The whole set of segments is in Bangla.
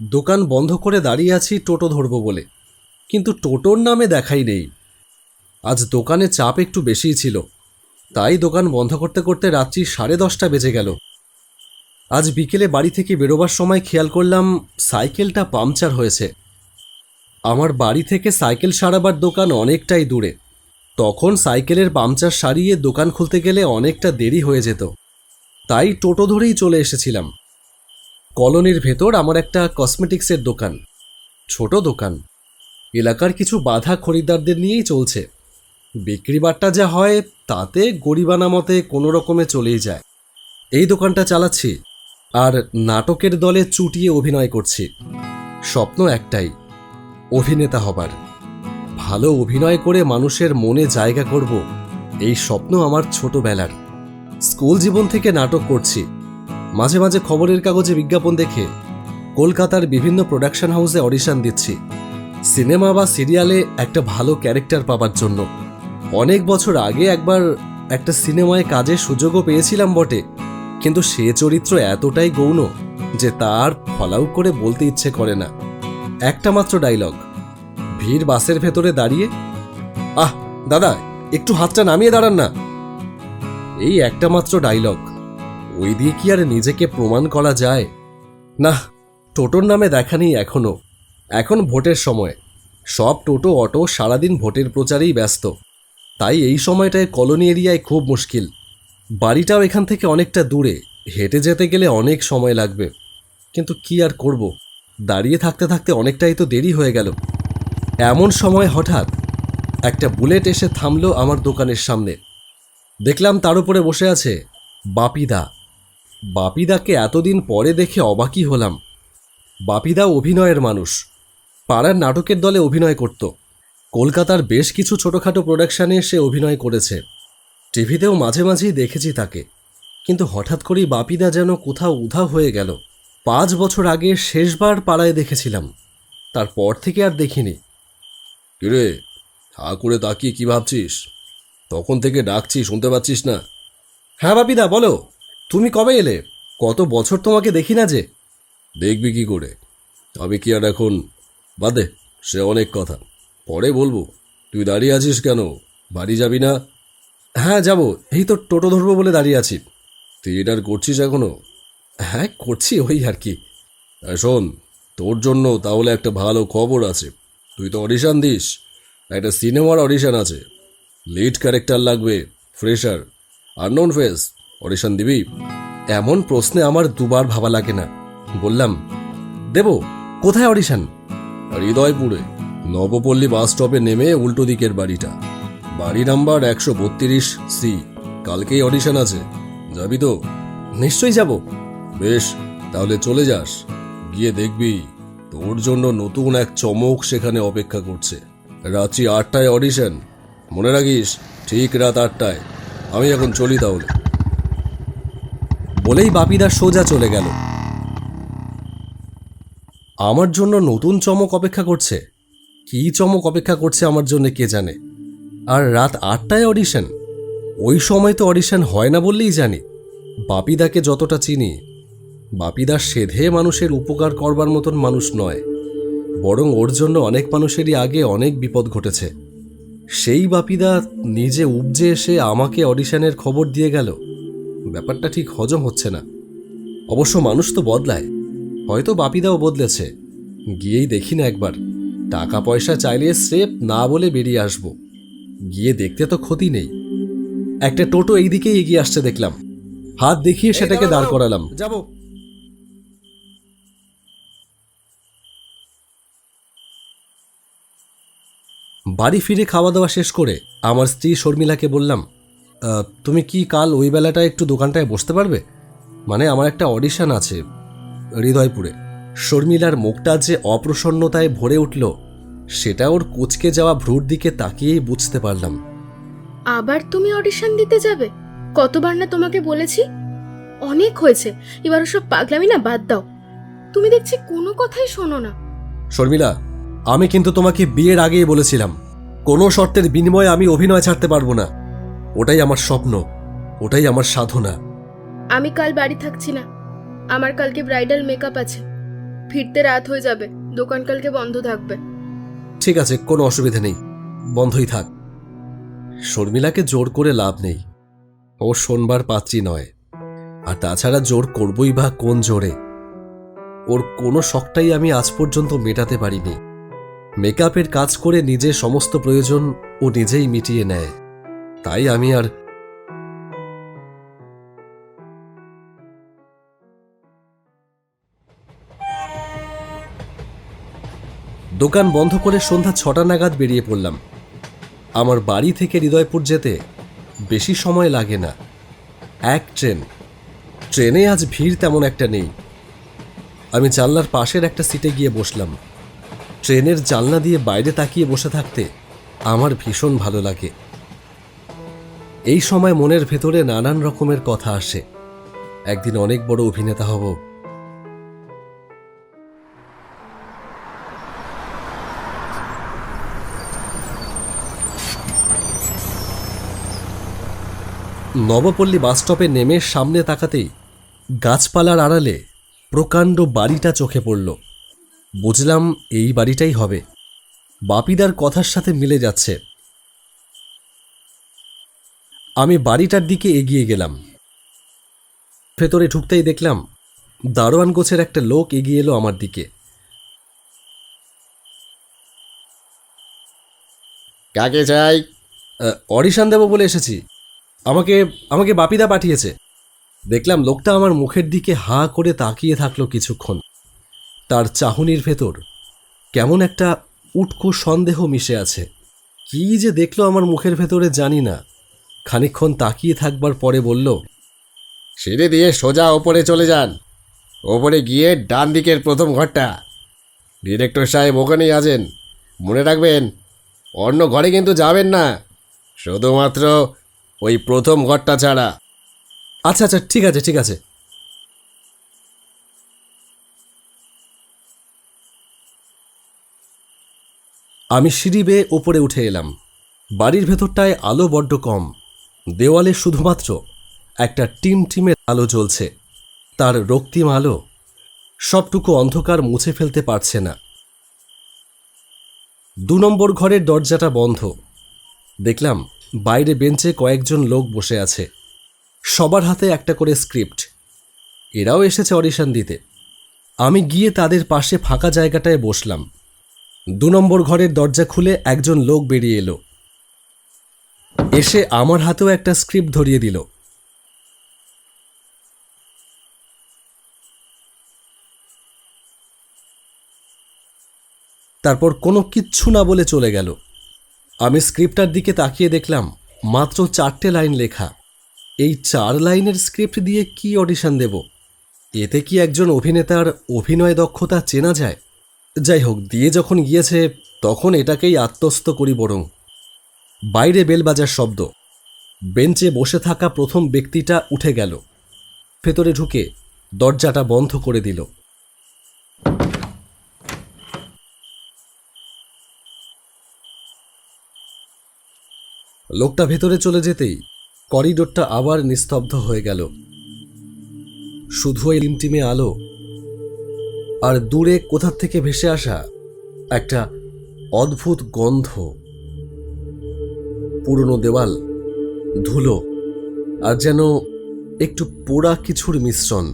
দোকান বন্ধ করে দাঁড়িয়ে আছি টোটো ধরবো বলে, কিন্তু টোটোর নামে দেখাই নেই। আজ দোকানে চাপ একটু বেশিই ছিল, তাই দোকান বন্ধ করতে করতে রাত্রি 10:30 বেজে গেল। আজ বিকেলে বাড়ি থেকে বেরোবার সময় খেয়াল করলাম সাইকেলটা পাংচার হয়েছে। আমার বাড়ি থেকে সাইকেল সারাবার দোকান অনেকটাই দূরে। তখন সাইকেলের পাংচার সারিয়ে দোকান খুলতে গেলে অনেকটা দেরি হয়ে যেত, তাই টোটো ধরেই চলে এসেছিলাম। কলোনির ভেতর আমার একটা কসমেটিক্সের দোকান, ছোট দোকান। এলাকার কিছু বাঁধা খরিদ্দারদের নিয়েই চলছে। বিক্রি বাট্টা যা হয় তাতে গরিবানা মতে কোনো রকমে চলেই যায়। এই দোকানটা চালাচ্ছি আর নাটকের দলে চুটিয়ে অভিনয় করছি। স্বপ্ন একটাই, অভিনেতা হবার। ভালো অভিনয় করে মানুষের মনে জায়গা করব, এই স্বপ্ন আমার ছোটবেলার। স্কুল জীবন থেকে নাটক করছি, মাঝে মাঝে খবরের কাগজে বিজ্ঞাপন দেখে কলকাতার বিভিন্ন প্রোডাকশন হাউসে অডিশন দিচ্ছি, সিনেমা বা সিরিয়ালে একটা ভালো ক্যারেক্টার পাবার জন্য। অনেক বছর আগে একবার একটা সিনেমায় কাজের সুযোগও পেয়েছিলাম বটে, কিন্তু সে চরিত্র এতটাই গৌণ যে তার ফলাও করে বলতে ইচ্ছে করে না। একটা মাত্র ডায়লগ, ভিড় বাসের ভেতরে দাঁড়িয়ে, আহ দাদা একটু হাতটা নামিয়ে দাঁড়ান না। এই একটা মাত্র ডায়লগ, ওই দিয়ে কি আর নিজেকে প্রমাণ করা যায়? না, টোটোর নামে দেখা নেই এখনো। এখন ভোটের সময়, সব টোটো অটো সারাদিন ভোটের প্রচারেই ব্যস্ত, তাই এই সময়টায় কলোনি এরিয়ায় খুব মুশকিল। বাড়িটাও এখান থেকে অনেকটা দূরে, হেঁটে যেতে গেলে অনেক সময় লাগবে। কিন্তু কি আর করব, দাঁড়িয়ে থাকতে থাকতে অনেকটাই তো দেরি হয়ে গেল। এমন সময় হঠাৎ একটা বুলেট এসে থামলো আমার দোকানের সামনে। দেখলাম তার উপরে বসে আছে বাপিদা। বাপিদাকে এতদিন পরে দেখে অবাকই হলাম। বাপিদা অভিনয়ের মানুষ, পাড়ার নাটকের দলে অভিনয় করত। কলকাতার বেশ কিছু ছোটোখাটো প্রোডাকশানে সে অভিনয় করেছে, টিভিতেও মাঝে মাঝেই দেখেছি তাকে। কিন্তু হঠাৎ করেই বাপিদা যেন কোথাও উধাও হয়ে গেল। 5 বছর আগে শেষবার পাড়ায় দেখেছিলাম, তারপর থেকে আর দেখিনি। কিরে, হা করে তাকিয়ে কি ভাবছিস? তখন থেকে ডাকছি, শুনতে পাচ্ছিস না? হ্যাঁ বাপিদা বলো, তুমি কবে এলে? কত বছর তোমাকে দেখি না যে। দেখবি কি করে, আমি কি আর এখন? বাদে, সে অনেক কথা, পরে বলবো। তুই দাঁড়িয়ে আছিস কেন, বাড়ি যাবি না? হ্যাঁ যাব, এই তো টোটো ধরবো বলে দাঁড়িয়ে আছি। থিয়েটার করছিস এখনো? হ্যাঁ করছি, ওই আর কি। শোন, তোর জন্য তাহলে একটা ভালো খবর আছে। তুই তো অডিশন দিস, একটা সিনেমার অডিশন আছে। লিড ক্যারেক্টার লাগবে, ফ্রেশার, আননোন ফেস। অডিশন দিবি? এমন প্রশ্নে আমার দুবার ভাবা লাগে না। বললাম, দেব। কোথায় অডিশন? হৃদয়পুরে, নবপল্লী বাস স্টপে নেমে উল্টো দিকের বাড়িটা, বাড়ি নাম্বার 132C। কালকেই অডিশন আছে, যাবি তো? নিশ্চয়ই যাব। বেশ, তাহলে চলে যাস। গিয়ে দেখবি তোর জন্য নতুন এক চমক সেখানে অপেক্ষা করছে। রাত্রি 8টায় অডিশন, মনে রাখিস, ঠিক রাত 8টায়। আমি এখন চলি তাহলে। বলেই বাপিদা সোজা চলে গেল। আমার জন্য নতুন চমক অপেক্ষা করছে? কী চমক অপেক্ষা করছে আমার জন্য কে জানে। আর রাত 8টায় অডিশন? ওই সময় তো অডিশন হয় না বললেই জানি। বাপিদাকে যতটা চিনি, বাপিদা সেধে মানুষের উপকার করবার মতন মানুষ নয়, বরং ওর জন্য অনেক মানুষেরই আগে অনেক বিপদ ঘটেছে। সেই বাপিদা নিজে উপজে এসে আমাকে অডিশনের খবর দিয়ে গেল। ব্যাপারটা ঠিক হজম হচ্ছে না। অবশ্য মানুষ তো বদলায়, হয়তো বাপিদাও বদলেছে। গিয়েই দেখি না একবার। টাকা পয়সা চাইলে স্রেফ না বলে বেরিয়ে আসব। গিয়ে দেখতে তো ক্ষতি নেই। একটা টোটো এই দিকেই এগিয়ে আসছে দেখলাম, হাত দেখিয়ে সেটাকে দাঁড় করালাম। যাব। বাড়ি ফিরে খাওয়া দাওয়া শেষ করে আমার স্ত্রী শর্মিলাকে বললাম, তুমি কি কাল ওই বেলাটায় একটু দোকানটায় বসতে পারবে? মানে আমার একটা অডিশন আছে হৃদয়পুরে। শর্মিলার মুখটা যে অপ্রসন্নতায় ভরে উঠল, সেটা ওর কুঁচকে যাওয়া ভ্রুর দিকে তাকিয়েই বুঝতে পারলাম। আবার তুমি অডিশন দিতে যাবে? কতবার না তোমাকে বলেছি, অনেক হয়েছে, এবার সব পাগলামি না বাদ দাও। তুমি দেখছি কোনো কথাই শোনো না। শর্মিলা, আমি কিন্তু তোমাকে বিয়ের আগেই বলেছিলাম, কোনো শর্তের বিনিময়ে আমি অভিনয় ছাড়তে পারবো না। ওটাই আমার স্বপ্ন, ওটাই আমার সাধনা। আমি কাল বাড়ি থাকছি না, আমার কালকে ব্রাইডাল মেকআপ আছে। ফিরতে রাত হয়ে যাবে, দোকান কালকে বন্ধ থাকবে। ঠিক আছে, কোনো অসুবিধা নেই, বন্ধই থাক। শর্মিলাকে জোর করে লাভ নেই, ও শোনবার পাত্রী নয়। আর তাছাড়া জোর করবই বা কোন জোরে? ওর কোনো শখটাই আমি আজ পর্যন্ত মেটাতে পারিনি। মেকআপের কাজ করে নিজের সমস্ত প্রয়োজন ও নিজেই মিটিয়ে নেয়, তাই আমি আর। দোকান বন্ধ করে সন্ধ্যা 6টা নাগাদ বেরিয়ে পড়লাম। আমার বাড়ি থেকে হৃদয়পুর যেতে বেশি সময় লাগে না, এক ট্রেন। ট্রেনে আজ ভিড় তেমন একটা নেই। আমি জানলার পাশের একটা সিটে গিয়ে বসলাম। ট্রেনের জানলা দিয়ে বাইরে তাকিয়ে বসে থাকতে আমার ভীষণ ভালো লাগে। এই সময় মনের ভেতরে নানান রকমের কথা আসে, একদিন অনেক বড় অভিনেতা হব। নবপল্লী বাসস্টপে নেমে সামনে তাকাতেই গাছপালার আড়ালে প্রকাণ্ড বাড়িটা চোখে পড়ল। বুঝলাম এই বাড়িটাই হবে। বাপিদার কথার সাথে মিলে যাচ্ছে। আমি বাড়িটার দিকে এগিয়ে গেলাম। ভেতরে ঢুকতেই দেখলাম দারোয়ান গোছের একটা লোক এগিয়ে এলো আমার দিকে। কাকে চাই? অডিশন দেব বলে এসেছি। আমাকে আমাকে বাপিদা পাঠিয়েছে। দেখলাম লোকটা আমার মুখের দিকে হাঁ করে তাকিয়ে থাকলো কিছুক্ষণ। তার চাহনির ভেতর কেমন একটা উটকো সন্দেহ মিশে আছে। কি যে দেখলো আমার মুখের ভেতরে জানি না। খানিকক্ষণ তাকিয়ে থাকবার পরে বলল, সিঁড়ি দিয়ে সোজা ওপরে চলে যান। ওপরে গিয়ে ডান দিকের প্রথম ঘরটা। ডিরেক্টর সাহেব ওখানেই আছেন। মনে রাখবেন, অন্য ঘরে কিন্তু যাবেন না, শুধুমাত্র ওই প্রথম ঘরটা ছাড়া। আচ্ছা আচ্ছা, ঠিক আছে ঠিক আছে। আমি সিঁড়ি বেয়ে ওপরে উঠে এলাম। বাড়ির ভেতরটায় আলো বড্ড কম। দেওয়ালে শুধুমাত্র একটা টিমটিমের আলো জ্বলছে। তার রক্তিম আলো সবটুকু অন্ধকার মুছে ফেলতে পারছে না। 2 নম্বর ঘরের দরজাটা বন্ধ। দেখলাম বাইরে বেঞ্চে কয়েকজন লোক বসে আছে। সবার হাতে একটা করে স্ক্রিপ্ট। এরাও এসেছে অডিশন দিতে। আমি গিয়ে তাদের পাশে ফাঁকা জায়গাটায় বসলাম। 2 নম্বর ঘরের দরজা খুলে একজন লোক বেরিয়ে এলো। এসে আমার হাতেও একটা স্ক্রিপ্ট ধরিয়ে দিল। তারপর কোনো কিচ্ছু না বলে চলে গেল। আমি স্ক্রিপ্টটার দিকে তাকিয়ে দেখলাম মাত্র 4টে লাইন লেখা। এই 4 লাইনের স্ক্রিপ্ট দিয়ে কি অডিশন দেব? এতে কি একজন অভিনেতার অভিনয় দক্ষতা চেনা যায়? যাই হোক, দিয়ে যখন গিয়েছে তখন এটাকেই আত্মস্থ করি বরং। বাইরে বেল বাজার শব্দ। বেঞ্চে বসে থাকা প্রথম ব্যক্তিটা উঠে গেল। ভেতরে ঢুকে দরজাটা বন্ধ করে দিল। লোকটা ভেতরে চলে যেতেই করিডোরটা আবার নিস্তব্ধ হয়ে গেল। শুধু এই টিমটিমে আলো আর দূরে কোথা থেকে ভেসে আসা একটা অদ্ভুত গন্ধ। পুরনো দেওয়াল, ধুলো আর যেন একটু পোড়া কিছুর মিশ্রণ।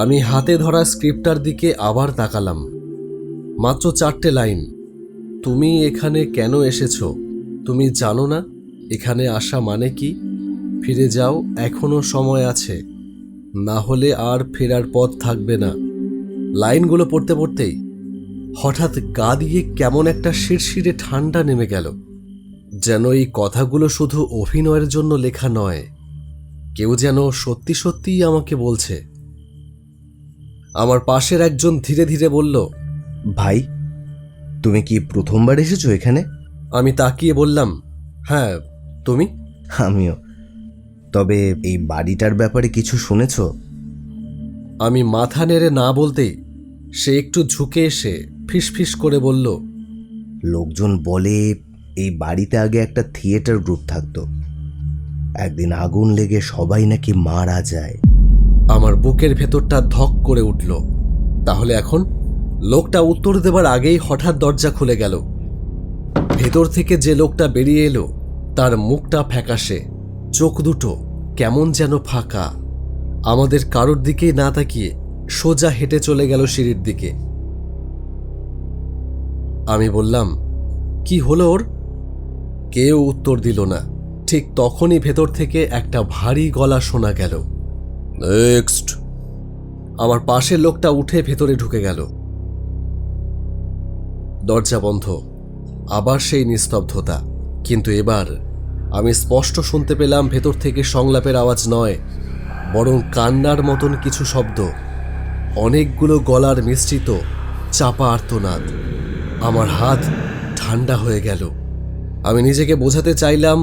আমি হাতে ধরা স্ক্রিপ্টটার দিকে আবার তাকালাম। মাত্র 4টে লাইন। তুমি এখানে কেন এসেছো? তুমি জানো না এখানে আসা মানে কি? ফিরে যাও, এখনো সময় আছে, না হলে আর ফেরার পথ থাকবে না। লাইনগুলো পড়তে পড়তেই হঠাৎ গা দিয়ে কেমন একটা শিরশিরে ঠান্ডা নেমে গেল। যেন এই কথাগুলো শুধু অভিনয়ের জন্য লেখা নয়, কেউ যেন সত্যি সত্যিই আমাকে বলছে। আমার পাশের একজন ধীরে ধীরে বলল, ভাই, তুমি কি প্রথমবার এসেছো এখানে? আমি তাকিয়ে বললাম, হ্যাঁ, তুমি? আমিও। তবে এই বাড়িটার ব্যাপারে কিছু শুনেছ? আমি মাথা নেড়ে না বলতেই সে একটু ঝুঁকে এসে ফিসফিস করে বলল, লোকজন বলে এই বাড়িতে আগে একটা থিয়েটার গ্রুপ থাকতো। একদিন আগুন লেগে সবাই নাকি মারা যায়। আমার বুকের ভেতরটা ধক করে উঠল। তাহলে এখন লোকটা উত্তর দেবার আগেই হঠাৎ দরজা খুলে গেল। ভেতর থেকে যে লোকটা বেরিয়ে এলো তার মুখটা ফ্যাকাশে, চোখ দুটো কেমন যেন ফাঁকা। আমাদের কারোর দিকেই না তাকিয়ে সোজা হেঁটে চলে গেল সিঁড়ির দিকে। আমি বললাম, কি হলো ওর? কেউ উত্তর দিল না। ঠিক তখনই ভেতর থেকে একটা ভারী গলা শোনা গেল, নেক্সট। আমার পাশের লোকটা উঠে ভেতরে ঢুকে গেল। দরজা বন্ধ, আবার সেই নিস্তব্ধতা। কিন্তু এবার আমি স্পষ্ট শুনতে পেলাম ভেতর থেকে সংলাপের আওয়াজ নয়, বরং কান্নার মতন কিছু শব্দ, অনেকগুলো গলার মিশ্রিত চাপা আর্তনাদ। আমার হাত ঠান্ডা হয়ে গেল। আমি নিজেকে বোঝাতে চাইলাম,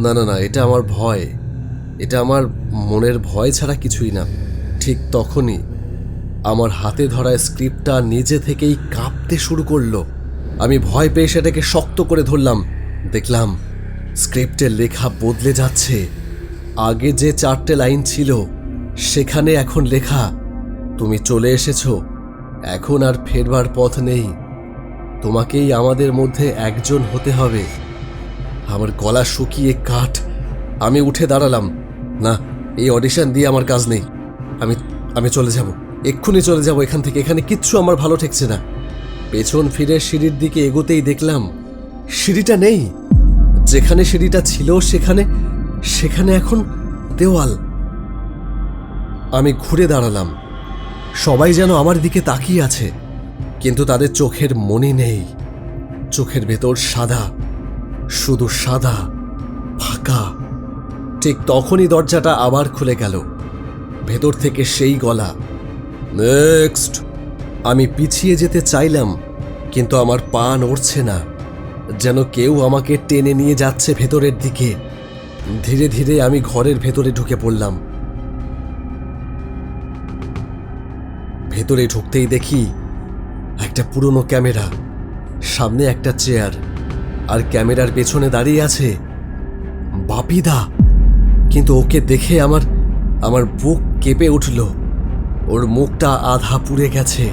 না না না, এটা আমার ভয়, এটা আমার মনের ভয় ছাড়া কিছুই না। ঠিক তখনই আমার হাতে ধরা স্ক্রিপ্টটা নিজে থেকেই কাঁপতে শুরু করলো। আমি ভয় পেয়ে সেটাকে শক্ত করে ধরলাম। দেখলাম স্ক্রিপ্টের লেখা বদলে যাচ্ছে। আগে যে 4টে লাইন ছিল সেখানে এখন লেখা, তুমি চলে এসেছো, এখন আর ফেরবার পথ নেই, তোমাকেই আমাদের মধ্যে একজন হতে হবে। আমার গলা শুকিয়ে কাঠ। আমি উঠে দাঁড়ালাম। না, এই অডিশন দিয়ে আমার কাজ নেই। আমি চলে যাব, এক্ষুনি চলে যাব এখান থেকে। এখানে কিচ্ছু আমার ভালো ঠেকছে না। পেছন ফিরে সিঁড়ির দিকে এগোতেই দেখলাম সিঁড়িটা নেই। যেখানে সিঁড়িটা ছিল সেখানে এখন দেওয়াল। আমি ঘুরে দাঁড়ালাম। সবাই যেন আমার দিকে তাকিয়ে আছে, কিন্তু তাদের চোখের মনি নেই। চোখের ভেতর সাদা, শুধু সাদা, ফাঁকা। ঠিক তখনই দরজাটা আবার খুলে গেল। ভেতর থেকে সেই গলা, নেক্সট। আমি পিছিয়ে যেতে চাইলাম, কিন্তু আমার পা নড়ছে না, যেন কেউ আমাকে টেনে নিয়ে যাচ্ছে ভেতরের দিকে। ধীরে ধীরে আমি ঘরের ভেতরে ঢুকে পড়লাম। ভেতরে ঢুকতেই দেখি একটা পুরনো ক্যামেরা, সামনে একটা চেয়ার, আর ক্যামেরার পেছনে দাঁড়িয়ে আছে বাপিদা। কিন্তু ওকে দেখে আমার বুক কেঁপে উঠল। ওর মুখটা আধা পুড়ে গেছে,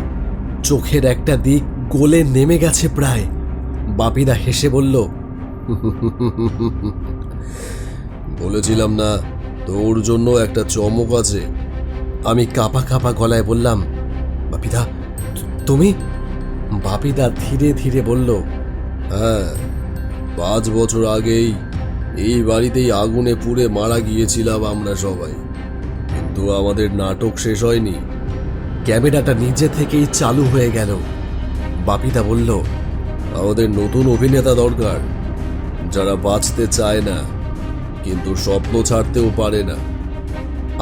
চোখের একটা দিক গলে নেমে গেছে প্রায়। বাপিদা হেসে বলল, বলেছিলাম না তোর জন্য একটা চমক আছে। আমি কাঁপা কাঁপা গলায় বললাম, বাপিদা তুমি? বাপিদা ধীরে ধীরে বলল, হ্যাঁ, 5 বছর আগেই এই বাড়িতেই আগুনে পুড়ে মারা গিয়েছিলাম আমরা সবাই, কিন্তু আমাদের নাটক শেষ হয়নি। ক্যামেরাটা নিজে থেকেই চালু হয়ে গেল। বাপিদা বলল, আমাদের নতুন অভিনেতা দরকার, যারা বাঁচতে চায় না কিন্তু স্বপ্ন ছাড়তেও পারে না।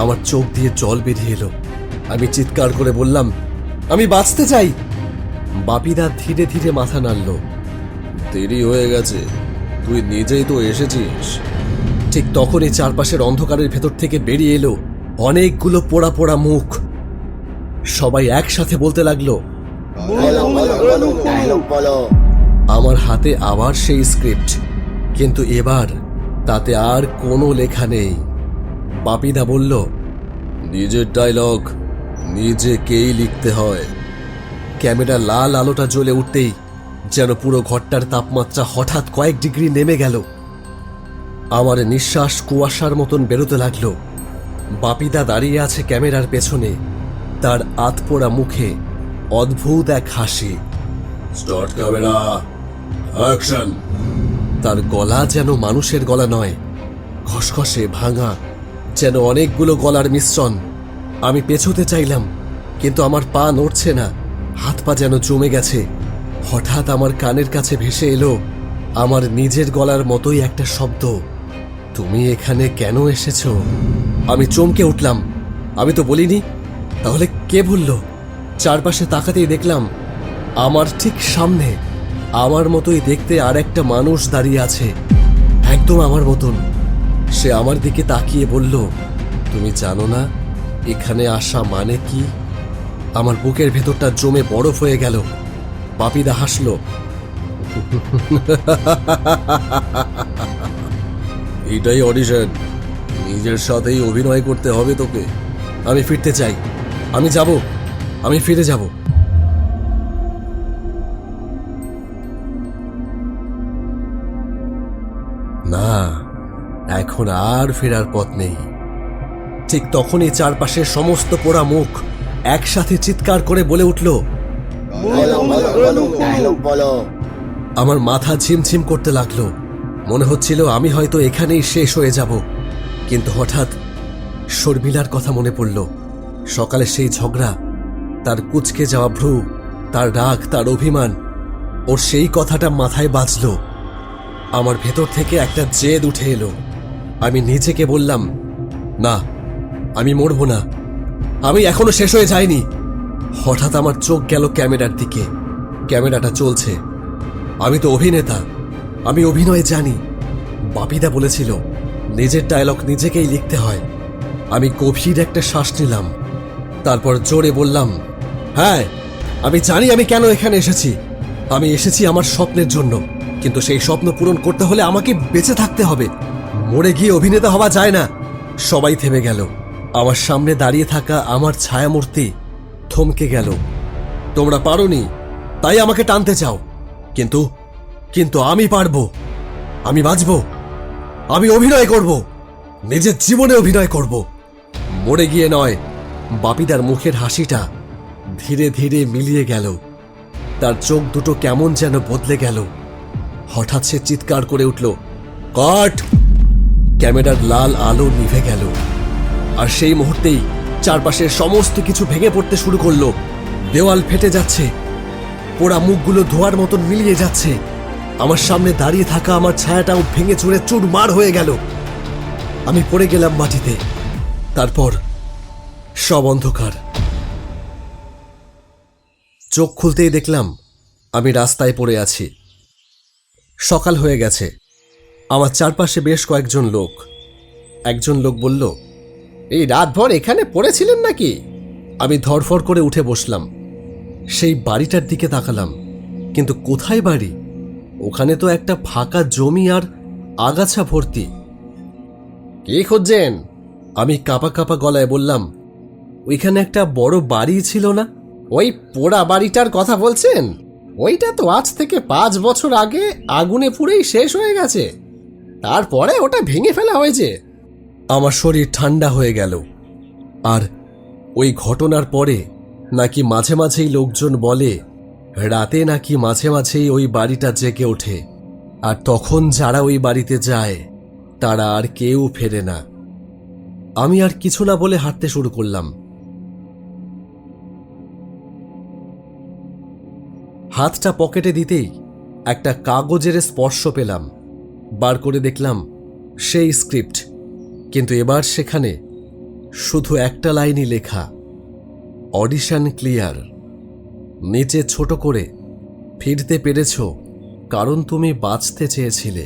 আমার চোখ দিয়ে জল বেরিয়ে এলো। আমি চিৎকার করে বললাম, আমি বাঁচতে চাই। বাপিদা ধীরে ধীরে মাথা নাড়ল। দেরি হয়ে গেছে, তুই নিজেই তো এসেছিস। ঠিক তখনই চারপাশের অন্ধকারের ভেতর থেকে বেরিয়ে এলো অনেকগুলো পোড়া পোড়া মুখ। সবাই একসাথে বলতে লাগলো, আমার হাতে আবার সেই স্ক্রিপ্ট, কিন্তু এবার তাতে আর কোনো লেখা নেই। বাপিদা বলল, নিজের ডায়লগ নিজেকেই লিখতে হয়। ক্যামেরা লাল আলোটা জ্বলে উঠতেই যেন পুরো ঘরটার তাপমাত্রা হঠাৎ কয়েক ডিগ্রি নেমে গেল। আমার নিঃশ্বাস কুয়াশার মতন বেরোতে লাগলো। বাপিদা দাঁড়িয়ে আছে ক্যামেরার পেছনে, তার আতপোড়া মুখে অদ্ভুত এক হাসি। Start camera, action. তার গলা যেন মানুষের গলা নয়, খসখসে ভাঙা, যেন অনেকগুলো গলার মিশ্রণ। আমি পেছোতে চাইলাম, কিন্তু আমার পা নড়ছে না, হাত পা যেন জমে গেছে। হঠাৎ আমার কানের কাছে ভেসে এলো আমার নিজের গলার মতোই একটা শব্দ, তুমি এখানে কেন এসেছো? আমি চমকে উঠলাম। আমি তো বলিনি, তাহলে কে বলল? চারপাশে তাকাতেই দেখলাম আমার ঠিক সামনে আমার মতোই দেখতে আর একটা মানুষ দাঁড়িয়ে আছে, একদম আমার মতন। সে আমার দিকে তাকিয়ে বলল, তুমি জানো না এখানে আসা মানে কি? আমার বুকের ভেতরটা জমে বরফ হয়ে গেল। বাপিদা হাসলো, এটাই অডিশন, নিজের সাথেই অভিনয় করতে হবে তোকে। আমি ফিরতে চাই, আমি যাব, আমি ফিরে যাব। না, এখন আর ফেরার পথ নেই। ঠিক তখনই চারপাশের সমস্ত পোড়া মুখ একসাথে চিৎকার করে বলে উঠল, আমার মাথা ঝিমঝিম করতে লাগলো। মনে হচ্ছিল আমি হয়তো এখানেই শেষ হয়ে যাব। কিন্তু হঠাৎ শর্মিলার কথা মনে পড়ল। সকালে সেই ঝগড়া, তার কুঁচকে যাওয়া ভ্রু, তার রাগ, তার অভিমান, ওর সেই কথাটা মাথায় বাজল। আমার ভেতর থেকে একটা জেদ উঠে এলো। আমি নিজেকে বললাম, না, আমি মরব না, আমি এখনো শেষ হয়ে যাইনি। হঠাৎ আমার চোখ গেল ক্যামেরার দিকে। ক্যামেরাটা চলছে। আমি তো অভিনেতা, আমি অভিনয় জানি। বাপিদা বলেছিল নিজের ডায়লগ নিজেকেই লিখতে হয়। আমি গভীর একটা শ্বাস নিলাম, তারপর জোরে বললাম, হ্যাঁ, আমি জানি আমি কেন এখানে এসেছি। আমি এসেছি আমার স্বপ্নের জন্য, কিন্তু সেই স্বপ্ন পূরণ করতে হলে আমাকে বেঁচে থাকতে হবে। মরে গিয়ে অভিনেতা হওয়া যায় না। সবাই থেমে গেল। আমার সামনে দাঁড়িয়ে থাকা আমার ছায়ামূর্তি থমকে গেল। তোমরা পারোনি, তাই আমাকে টানতে চাও, কিন্তু কিন্তু আমি পারবো। আমি বাঁচব, আমি অভিনয় করব, নিজের জীবনে অভিনয় করব, মরে গিয়ে নয়। বাপিদার মুখের হাসিটা ধীরে ধীরে মিলিয়ে গেল। তার চোখ দুটো কেমন যেন বদলে গেল। হঠাৎ সে চিৎকার করে উঠল, কাট! ক্যামেরার লাল আলো নিভে গেল। আর সেই মুহূর্তেই চারপাশের সমস্ত কিছু ভেঙে পড়তে শুরু করলো। দেওয়াল ফেটে যাচ্ছে, পোড়া মুখগুলো ধোয়ার মতন মিলিয়ে যাচ্ছে। আমার সামনে দাঁড়িয়ে থাকা আমার ছায়াটাও ভেঙে চুরে চুরমার হয়ে গেল। আমি পড়ে গেলাম মাটিতে। তারপর সব অন্ধকার। চোখ খুলতেই দেখলাম আমি রাস্তায় পড়ে আছি। সকাল হয়ে গেছে। আমার চারপাশে বেশ কয়েকজন লোক। একজন লোক বলল, এই রাতভর এখানে পড়েছিলেন নাকি? আমি ধড়ফড় করে উঠে বসলাম। সেই বাড়িটার দিকে তাকালাম, কিন্তু কোথায় বাড়ি? ওখানে তো একটা ফাঁকা জমি আর আগাছা ভর্তি। কি খুঁজছেন? আমি কাঁপা কাঁপা গলায় বললাম, ওইখানে একটা বড় বাড়ি ছিল না? ওই পোড়া বাড়িটার কথা বলছেন? ওইটা তো আজ থেকে 5 বছর আগে আগুনে পুড়েই শেষ হয়ে গেছে। তারপরে ওটা ভেঙে ফেলা হয়েছে। আমার শরীর ঠান্ডা হয়ে গেল। আর ওই ঘটনার পরে নাকি মাঝে মাঝেই লোকজন বলে রাতে নাকি মাঝে মাঝেই ওই বাড়িটা জেগে ওঠে, আর তখন যারা ওই বাড়িতে যায় তারা আর কেউ ফেরে না। আমি আর কিছু না বলে হাঁটতে শুরু করলাম। হাতটা পকেটে দিতেই একটা কাগজের স্পর্শ পেলাম। বার করে দেখলাম সেই স্ক্রিপ্ট, কিন্তু এবার সেখানে শুধু একটা লাইনই লেখা, অডিশন ক্লিয়ার। নিচে ছোট করে, ফিরতে পেরেছ কারণ তুমি বাঁচতে চেয়েছিলে।